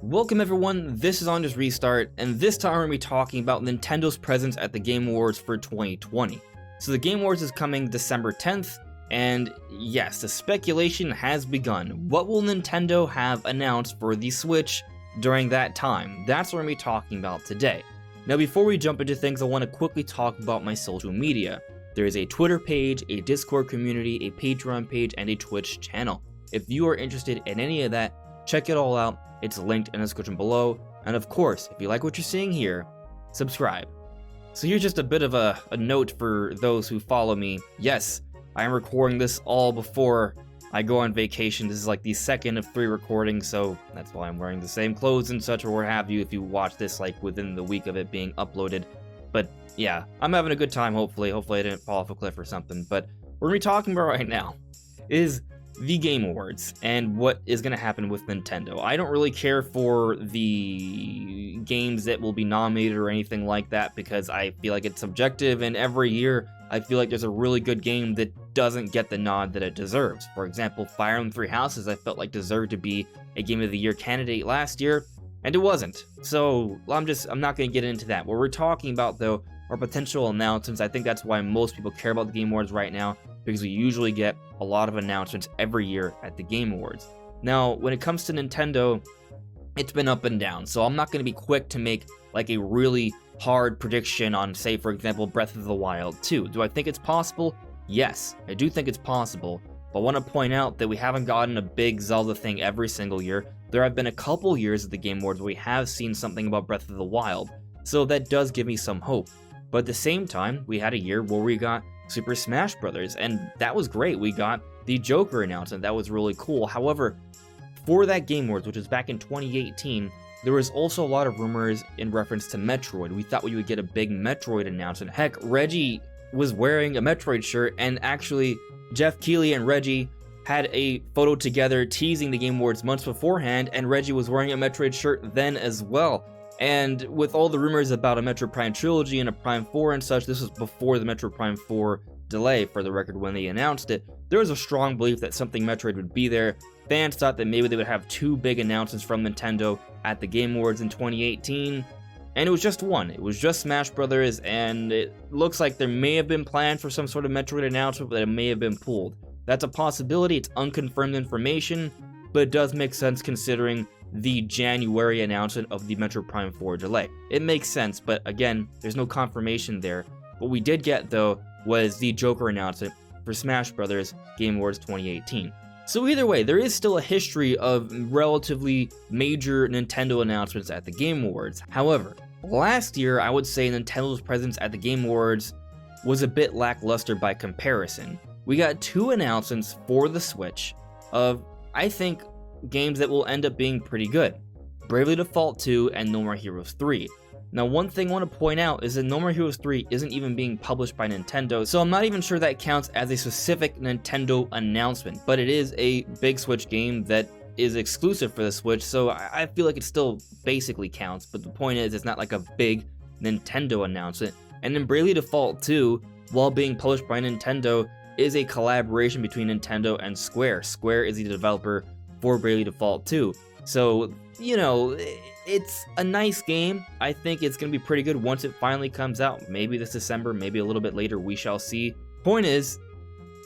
Welcome everyone, this is On Just Restart, and this time we're going to be talking about Nintendo's presence at the Game Awards for 2020. So the Game Awards is coming December 10th, and yes, the speculation has begun. What will Nintendo have announced for the Switch during that time? That's what we're going to be talking about today. Now before we jump into things, I want to quickly talk about my social media. There is a Twitter page, a Discord community, a Patreon page, and a Twitch channel. If you are interested in any of that, check it all out. It's linked in the description below, and of course, if you like what you're seeing here, subscribe. So here's just a bit of a note for those who follow me. Yes, I am recording this all before I go on vacation. This is like the second of 3 recordings, so that's why I'm wearing the same clothes and such, or what have you, if you watch this like within the week of it being uploaded. But yeah, I'm having a good time, hopefully. Hopefully I didn't fall off a cliff or something. But what we're going to be talking about right now is the Game Awards and what is going to happen with Nintendo. I don't really care for the games that will be nominated or anything like that because I feel like it's subjective, and every year I feel like there's a really good game that doesn't get the nod that it deserves. For example, Fire Emblem Three Houses I felt like deserved to be a Game of the Year candidate last year, and it wasn't. So I'm not going to get into that. What we're talking about though are potential announcements. I think that's why most people care about the Game Awards right now, because we usually get a lot of announcements every year at the Game Awards. Now, when it comes to Nintendo, it's been up and down, so I'm not going to be quick to make like a really hard prediction on, say, for example, Breath of the Wild 2. Do I think it's possible? Yes, I do think it's possible, but I want to point out that we haven't gotten a big Zelda thing every single year. There have been a couple years at the Game Awards where we have seen something about Breath of the Wild, so that does give me some hope. But at the same time, we had a year where we got Super Smash Bros., and that was great. We got the Joker announcement. That was really cool. However, for that Game Awards, which was back in 2018, there was also a lot of rumors in reference to Metroid. We thought we would get a big Metroid announcement. Heck, Reggie was wearing a Metroid shirt, and actually, Jeff Keighley and Reggie had a photo together teasing the Game Awards months beforehand, and Reggie was wearing a Metroid shirt then as well. And with all the rumors about a Metroid Prime trilogy and a Prime 4 and such, this was before the Metroid Prime 4 delay, for the record, when they announced it. There was a strong belief that something Metroid would be there. Fans thought that maybe they would have 2 big announcements from Nintendo at the Game Awards in 2018, and it was just one. It was just Smash Brothers, and it looks like there may have been planned for some sort of Metroid announcement, but it may have been pulled. That's a possibility. It's unconfirmed information, but it does make sense considering the January announcement of the Metroid Prime 4 delay. It makes sense, but again, there's no confirmation there. What we did get, though, was the Joker announcement for Smash Bros. Game Awards 2018. So either way, there is still a history of relatively major Nintendo announcements at the Game Awards. However, last year, I would say Nintendo's presence at the Game Awards was a bit lackluster by comparison. We got 2 announcements for the Switch of, I think, games that will end up being pretty good. Bravely Default 2 and No More Heroes 3. Now, one thing I want to point out is that No More Heroes 3 isn't even being published by Nintendo, so I'm not even sure that counts as a specific Nintendo announcement, but it is a big Switch game that is exclusive for the Switch, so I feel like it still basically counts, but the point is, it's not like a big Nintendo announcement. And then Bravely Default 2, while being published by Nintendo, is a collaboration between Nintendo and Square. Square is the developer for Bravely Default 2. So, you know, it's a nice game. I think it's going to be pretty good once it finally comes out. Maybe this December, maybe a little bit later, we shall see. Point is,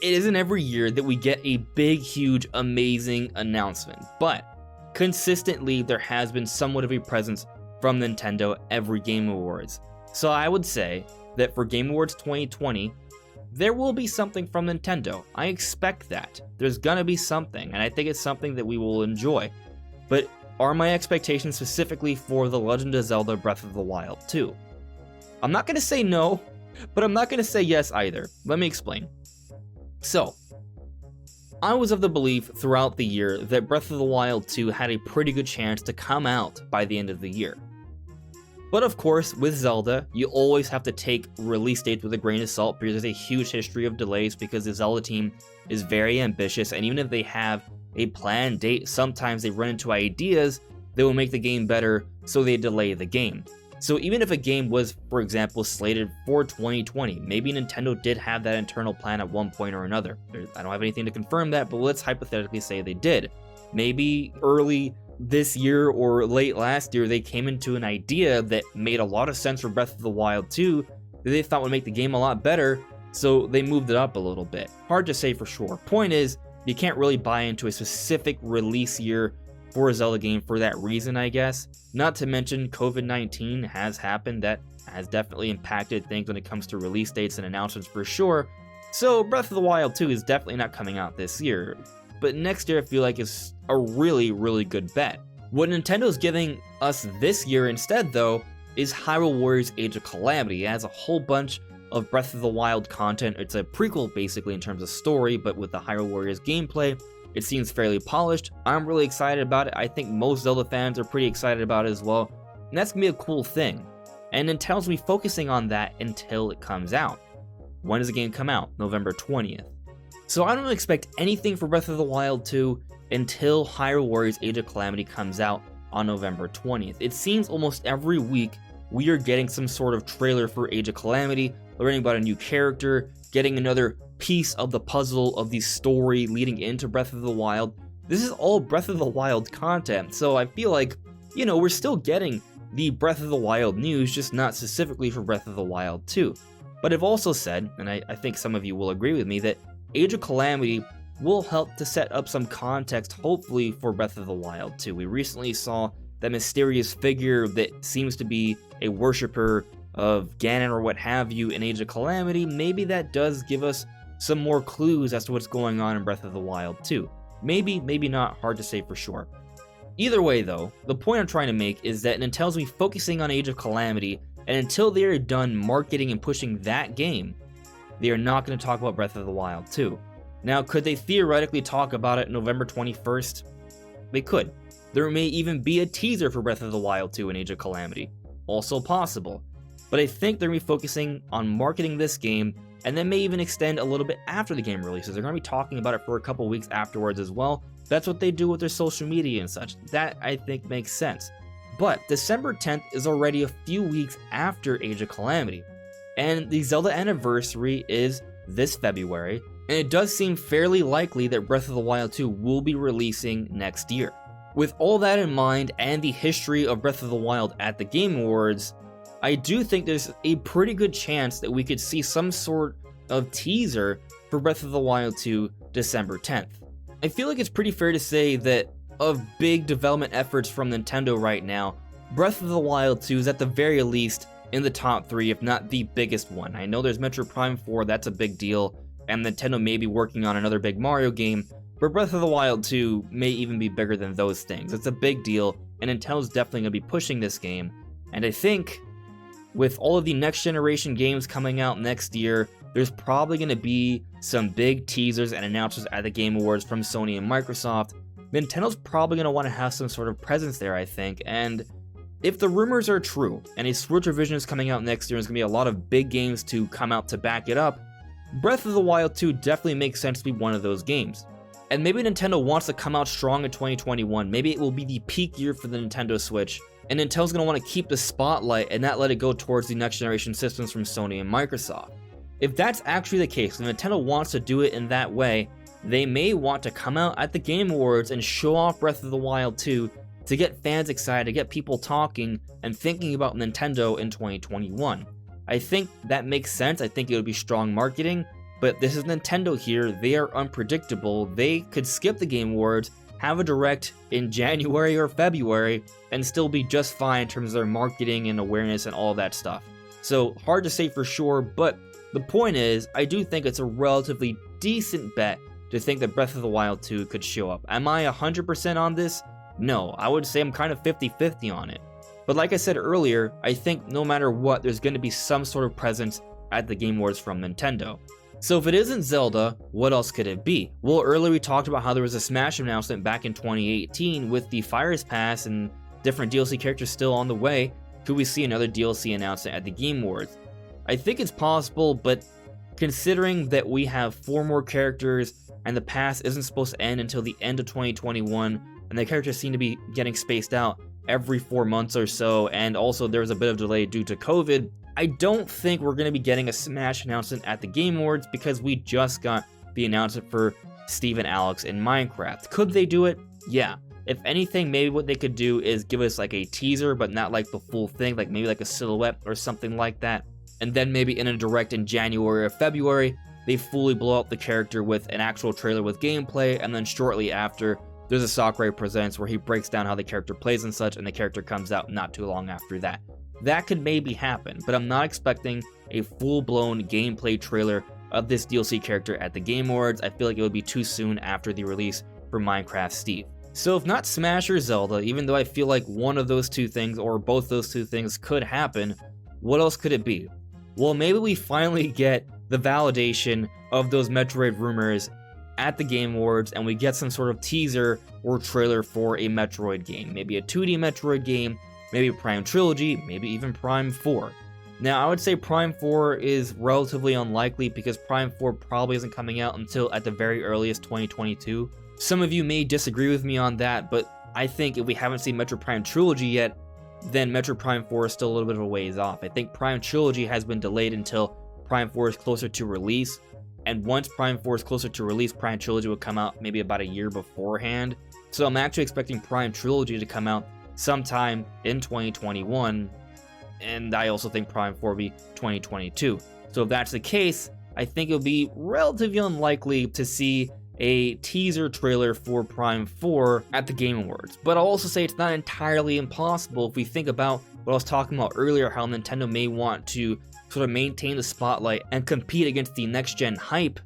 it isn't every year that we get a big, huge, amazing announcement. But consistently, there has been somewhat of a presence from Nintendo every Game Awards. So I would say that for Game Awards 2020, there will be something from Nintendo. I expect that. There's gonna be something, and I think it's something that we will enjoy. But are my expectations specifically for The Legend of Zelda Breath of the Wild 2? I'm not gonna say no, but I'm not gonna say yes either. Let me explain. So, I was of the belief throughout the year that Breath of the Wild 2 had a pretty good chance to come out by the end of the year. But of course, with Zelda, you always have to take release dates with a grain of salt because there's a huge history of delays because the Zelda team is very ambitious, and even if they have a planned date, sometimes they run into ideas that will make the game better, so they delay the game. So even if a game was, for example, slated for 2020, maybe Nintendo did have that internal plan at one point or another. I don't have anything to confirm that, but let's hypothetically say they did. Maybe early this year or late last year, they came into an idea that made a lot of sense for Breath of the Wild 2 that they thought would make the game a lot better, so they moved it up a little bit. Hard to say for sure. Point is, you can't really buy into a specific release year for a Zelda game for that reason, I guess. Not to mention, COVID-19 has happened. That has definitely impacted things when it comes to release dates and announcements for sure. So Breath of the Wild 2 is definitely not coming out this year. But next year I feel like is a really, really good bet. What Nintendo's giving us this year instead, though, is Hyrule Warriors Age of Calamity. It has a whole bunch of Breath of the Wild content. It's a prequel, basically, in terms of story, but with the Hyrule Warriors gameplay, it seems fairly polished. I'm really excited about it. I think most Zelda fans are pretty excited about it as well. And that's going to be a cool thing. And Nintendo's going to be focusing on that until it comes out. When does the game come out? November 20th. So I don't expect anything for Breath of the Wild 2 until Hyrule Warriors Age of Calamity comes out on November 20th. It seems almost every week we are getting some sort of trailer for Age of Calamity, learning about a new character, getting another piece of the puzzle of the story leading into Breath of the Wild. This is all Breath of the Wild content, so I feel like, we're still getting the Breath of the Wild news, just not specifically for Breath of the Wild 2. But I've also said, and I think some of you will agree with me, that Age of Calamity will help to set up some context, hopefully, for Breath of the Wild 2. We recently saw that mysterious figure that seems to be a worshiper of Ganon or what have you in Age of Calamity. Maybe that does give us some more clues as to what's going on in Breath of the Wild 2. Maybe, maybe not, hard to say for sure. Either way though, the point I'm trying to make is that Nintendo's be focusing on Age of Calamity, and until they are done marketing and pushing that game, they are not going to talk about Breath of the Wild 2. Now, could they theoretically talk about it November 21st? They could. There may even be a teaser for Breath of the Wild 2 in Age of Calamity. Also possible. But I think they're going to be focusing on marketing this game, and then may even extend a little bit after the game releases. They're going to be talking about it for a couple weeks afterwards as well. That's what they do with their social media and such. That, I think, makes sense. But December 10th is already a few weeks after Age of Calamity, and the Zelda anniversary is this February, and it does seem fairly likely that Breath of the Wild 2 will be releasing next year. With all that in mind, and the history of Breath of the Wild at the Game Awards, I do think there's a pretty good chance that we could see some sort of teaser for Breath of the Wild 2 December 10th. I feel like it's pretty fair to say that of big development efforts from Nintendo right now, Breath of the Wild 2 is at the very least in the top 3, if not the biggest one. I know there's Metroid Prime 4, that's a big deal, and Nintendo may be working on another big Mario game, but Breath of the Wild 2 may even be bigger than those things. It's a big deal, and Nintendo's definitely going to be pushing this game, and I think with all of the next generation games coming out next year, there's probably going to be some big teasers and announcements at the Game Awards from Sony and Microsoft. Nintendo's probably going to want to have some sort of presence there, I think, and if the rumors are true, and a Switch revision is coming out next year, and there's going to be a lot of big games to come out to back it up, Breath of the Wild 2 definitely makes sense to be one of those games. And maybe Nintendo wants to come out strong in 2021, maybe it will be the peak year for the Nintendo Switch, and Nintendo's going to want to keep the spotlight and not let it go towards the next generation systems from Sony and Microsoft. If that's actually the case, and Nintendo wants to do it in that way, they may want to come out at the Game Awards and show off Breath of the Wild 2 to get fans excited, to get people talking and thinking about Nintendo in 2021. I think that makes sense. I think it would be strong marketing, but this is Nintendo here. They are unpredictable. They could skip the Game Awards, have a direct in January or February, and still be just fine in terms of their marketing and awareness and all of that stuff. So hard to say for sure, but the point is, I do think it's a relatively decent bet to think that Breath of the Wild 2 could show up. Am I 100% on this? No, I would say I'm kind of 50-50 on it. But like I said earlier, I think no matter what, there's going to be some sort of presence at the Game Awards from Nintendo. So if it isn't Zelda, what else could it be? Well, earlier we talked about how there was a Smash announcement back in 2018 with the Fires Pass and different DLC characters still on the way. Could we see another DLC announcement at the Game Awards? I think it's possible, but considering that we have 4 more characters and the pass isn't supposed to end until the end of 2021, and the characters seem to be getting spaced out every 4 months or so, and also there's a bit of delay due to COVID, I don't think we're going to be getting a Smash announcement at the Game Awards because we just got the announcement for Steve and Alex in Minecraft. Could they do it? Yeah. If anything, maybe what they could do is give us like a teaser, but not like the full thing, like maybe like a silhouette or something like that. And then maybe in a direct in January or February, they fully blow up the character with an actual trailer with gameplay, and then shortly after, there's a Sakurai Presents where he breaks down how the character plays and such, and the character comes out not too long after that. That could maybe happen, but I'm not expecting a full-blown gameplay trailer of this DLC character at the Game Awards. I feel like it would be too soon after the release for Minecraft Steve. So if not Smash or Zelda, even though I feel like one of those two things or both those two things could happen, what else could it be? Well, maybe we finally get the validation of those Metroid rumors at the Game Awards, and we get some sort of teaser or trailer for a Metroid game. Maybe a 2D Metroid game, maybe Prime Trilogy, maybe even Prime 4. Now, I would say Prime 4 is relatively unlikely because Prime 4 probably isn't coming out until at the very earliest 2022. Some of you may disagree with me on that, but I think if we haven't seen Metroid Prime Trilogy yet, then Metroid Prime 4 is still a little bit of a ways off. I think Prime Trilogy has been delayed until Prime 4 is closer to release, and once Prime 4 is closer to release, Prime Trilogy will come out maybe about a year beforehand. So I'm actually expecting Prime Trilogy to come out sometime in 2021, and I also think Prime 4 will be 2022. So if that's the case, I think it'll be relatively unlikely to see a teaser trailer for Prime 4 at the Game Awards. But I'll also say it's not entirely impossible if we think about what I was talking about earlier, how Nintendo may want to sort of maintain the spotlight and compete against the next-gen hype.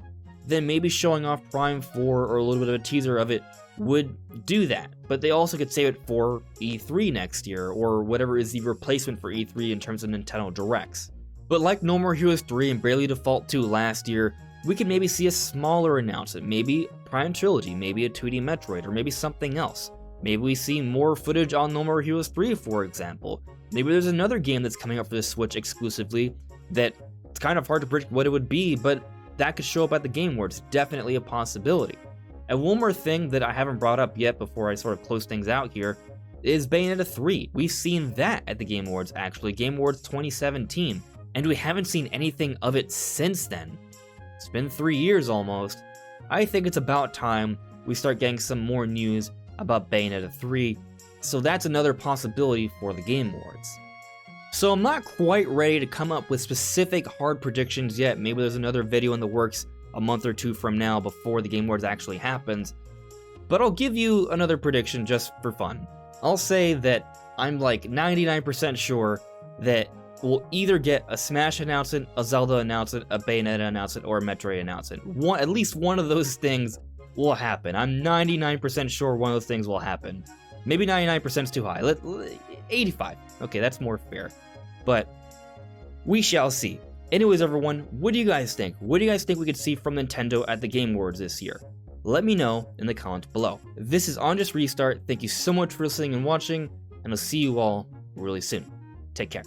Then maybe showing off Prime 4 or a little bit of a teaser of it would do that. But they also could save it for E3 next year, or whatever is the replacement for E3 in terms of Nintendo Directs. But like No More Heroes 3 and Bravely Default 2 last year, we could maybe see a smaller announcement, maybe Prime Trilogy, maybe a 2D Metroid, or maybe something else. Maybe we see more footage on No More Heroes 3, for example. Maybe there's another game that's coming up for the Switch exclusively that it's kind of hard to predict what it would be, but that could show up at the Game Awards. Definitely a possibility. And one more thing that I haven't brought up yet before I sort of close things out here is Bayonetta 3. We've seen that at the Game Awards, actually, Game Awards 2017, and we haven't seen anything of it since then. It's been 3 years almost. I think it's about time we start getting some more news about Bayonetta 3, so that's another possibility for the Game Awards. So I'm not quite ready to come up with specific hard predictions yet. Maybe there's another video in the works a month or two from now before the Game Awards actually happens, but I'll give you another prediction just for fun. I'll say that I'm like 99% sure that we'll either get a Smash announcement, a Zelda announcement, a Bayonetta announcement, or a Metroid announcement. At least one of those things will happen. I'm 99% sure one of those things will happen. Maybe 99% is too high. 85. Okay, that's more fair. But we shall see. Anyways, everyone, what do you guys think? What do you guys think we could see from Nintendo at the Game Awards this year? Let me know in the comments below. This is On Just Restart. Thank you so much for listening and watching, and I'll see you all really soon. Take care.